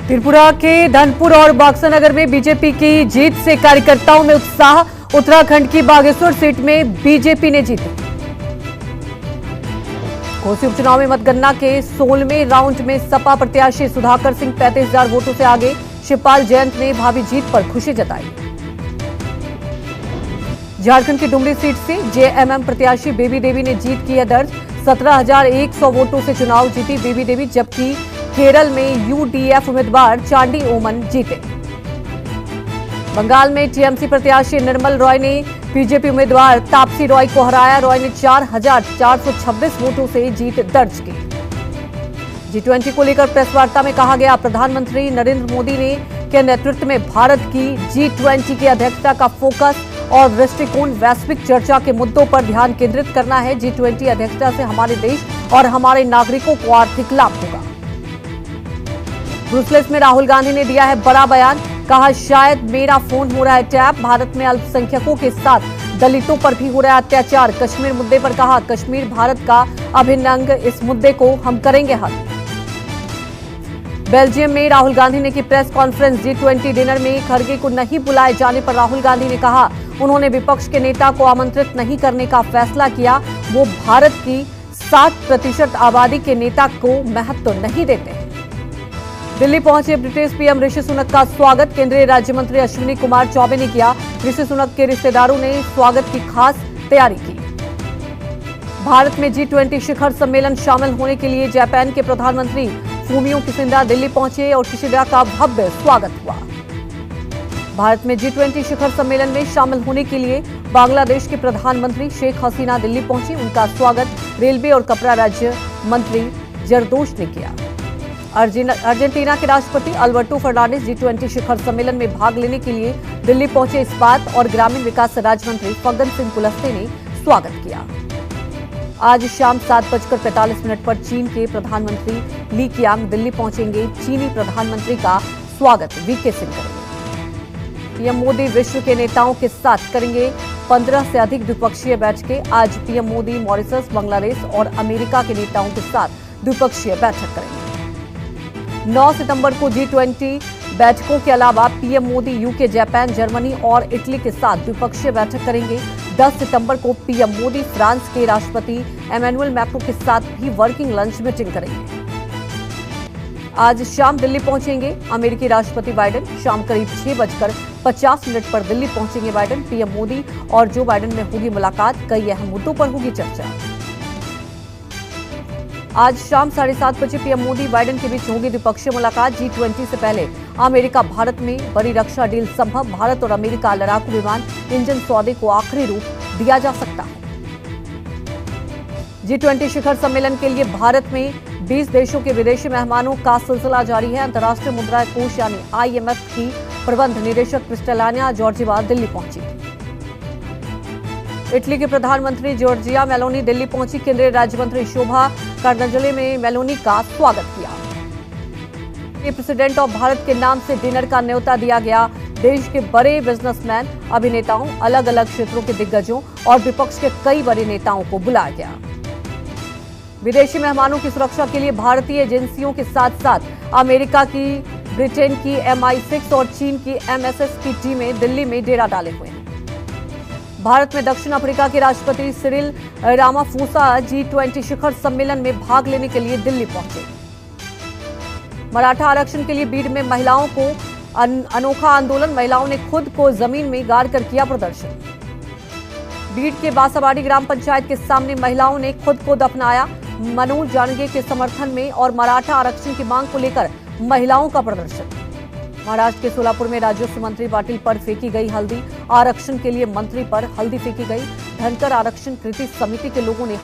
त्रिपुरा के धनपुर और बक्सर में बीजेपी की जीत से कार्यकर्ताओं में उत्साह। उत्तराखंड की बागेश्वर सीट में बीजेपी ने जीती। कोसी उपचुनाव में मतगणना के 16वें राउंड में सपा प्रत्याशी सुधाकर सिंह 35,000 वोटों से आगे। शिवपाल जयंत ने भावी जीत पर खुशी जताई। झारखंड की डुमरी सीट से जेएमएम प्रत्याशी बेबी देवी ने जीत की है दर्ज। 17,100 वोटों से चुनाव जीती बेबी देवी, जबकि केरल में यूडीएफ उम्मीदवार चांडी ओमन जीते। बंगाल में टीएमसी प्रत्याशी निर्मल रॉय ने बीजेपी उम्मीदवार तापसी रॉय को हराया। रॉय ने 4,426 वोटों से जीत दर्ज की। G20 को लेकर प्रेस वार्ता में कहा गया, प्रधानमंत्री नरेंद्र मोदी के नेतृत्व में भारत की G20 की अध्यक्षता का फोकस और दृष्टिकोण वैश्विक चर्चा के मुद्दों पर ध्यान केंद्रित करना है। G20 अध्यक्षता से हमारे देश और हमारे नागरिकों को आर्थिक लाभ होगा। ब्रुसेल्स में राहुल गांधी ने दिया है बड़ा बयान, कहा शायद मेरा फोन हो रहा है टैप। भारत में अल्पसंख्यकों के साथ दलितों पर भी हो रहा है अत्याचार। कश्मीर मुद्दे पर कहा, कश्मीर भारत का अभिन्न अंग, इस मुद्दे को हम करेंगे हल। बेल्जियम में राहुल गांधी ने की प्रेस कॉन्फ्रेंस। G20 डिनर में खड़गे को नहीं बुलाए जाने पर राहुल गांधी ने कहा उन्होंने विपक्ष के नेता को आमंत्रित नहीं करने का फैसला किया। वो भारत की 60% आबादी के नेता को महत्व नहीं देते हैं। दिल्ली पहुंचे ब्रिटिश पीएम ऋषि सुनक का स्वागत केंद्रीय राज्य मंत्री अश्विनी कुमार चौबे ने किया। ऋषि सुनक के रिश्तेदारों ने स्वागत की खास तैयारी की। भारत में G20 शिखर सम्मेलन शामिल होने के लिए जापान के प्रधानमंत्री फूमियो किशिदा दिल्ली पहुंचे और किशिदा का भव्य स्वागत हुआ। भारत में G20 शिखर सम्मेलन में शामिल होने के लिए बांग्लादेश के प्रधानमंत्री शेख हसीना दिल्ली पहुंची। उनका स्वागत रेलवे और कपड़ा राज्य मंत्री जरदोश ने किया। अर्जेंटीना के राष्ट्रपति अल्बर्टो फर्नांडिस G20 शिखर सम्मेलन में भाग लेने के लिए दिल्ली पहुंचे। इस्पात और ग्रामीण विकास राज्य मंत्री फग्गन सिंह कुलस्ते ने स्वागत किया। आज शाम 7:45 पर चीन के प्रधानमंत्री ली कीयांग दिल्ली पहुंचेंगे। चीनी प्रधानमंत्री का स्वागत वीके सिंह करेंगे। पीएम मोदी विश्व के नेताओं के साथ करेंगे 15 से अधिक द्विपक्षीय बैठकें। आज पीएम मोदी मॉरिशस, बांग्लादेश और अमेरिका के नेताओं के साथ द्विपक्षीय बैठक करेंगे। 9 सितंबर को G20 बैठकों के अलावा PM Modi UK, Japan, Germany और इटली के साथ द्विपक्षीय बैठक करेंगे। 10 सितंबर को पीएम मोदी फ्रांस के राष्ट्रपति एमेनुअल मैक्रों के साथ भी वर्किंग लंच मीटिंग करेंगे। आज शाम दिल्ली पहुंचेंगे अमेरिकी राष्ट्रपति बाइडेन। शाम करीब 6:50 पर दिल्ली पहुंचेंगे बाइडेन। पीएम मोदी और जो बाइडेन में होगी मुलाकात, कई अहम मुद्दों पर होगी चर्चा। आज शाम 7:30 बजे पीएम मोदी बाइडेन के बीच होगी द्विपक्षीय मुलाकात। G20 से पहले अमेरिका भारत में बड़ी रक्षा डील संभव। भारत और अमेरिका लड़ाकू विमान इंजन सौदे को आखिरी रूप दिया जा सकता है। G20 शिखर सम्मेलन के लिए भारत में 20 देशों के विदेशी मेहमानों का सिलसिला जारी है। अंतर्राष्ट्रीय मुद्रा कोष यानी IMF की प्रबंध निदेशक क्रिस्टलाना जॉर्जीवा दिल्ली पहुंची। इटली के प्रधानमंत्री जॉर्जिया मेलोनी दिल्ली पहुंची। केंद्रीय राज्य मंत्री शोभा कार्डंजले में मेलोनी का स्वागत किया। प्रेसिडेंट ऑफ भारत के नाम से डिनर का न्योता दिया गया। देश के बड़े बिजनेसमैन, अभिनेताओं, अलग अलग क्षेत्रों के दिग्गजों और विपक्ष के कई बड़े नेताओं को बुलाया गया। विदेशी मेहमानों की सुरक्षा के लिए भारतीय एजेंसियों के साथ साथ अमेरिका की, ब्रिटेन की MI6 और चीन की MSS की टीमें दिल्ली में डेरा डाले हुए हैं। भारत में दक्षिण अफ्रीका के राष्ट्रपति सिरिल रामाफोसा G20 शिखर सम्मेलन में भाग लेने के लिए दिल्ली पहुंचे। मराठा आरक्षण के लिए बीड में महिलाओं को अनोखा आंदोलन। महिलाओं ने खुद को जमीन में गाड़ कर किया प्रदर्शन। बीड के बासाबाड़ी ग्राम पंचायत के सामने महिलाओं ने खुद को दफनाया। मनोज जांगड़े के समर्थन में और मराठा आरक्षण की मांग को लेकर महिलाओं का प्रदर्शन। महाराष्ट्र के सोलापुर में राजस्व मंत्री पाटिल पर फेंकी गई हल्दी। आरक्षण के लिए मंत्री पर हल्दी फेंकी गई। धनकर आरक्षण कृति समिति के लोगों ने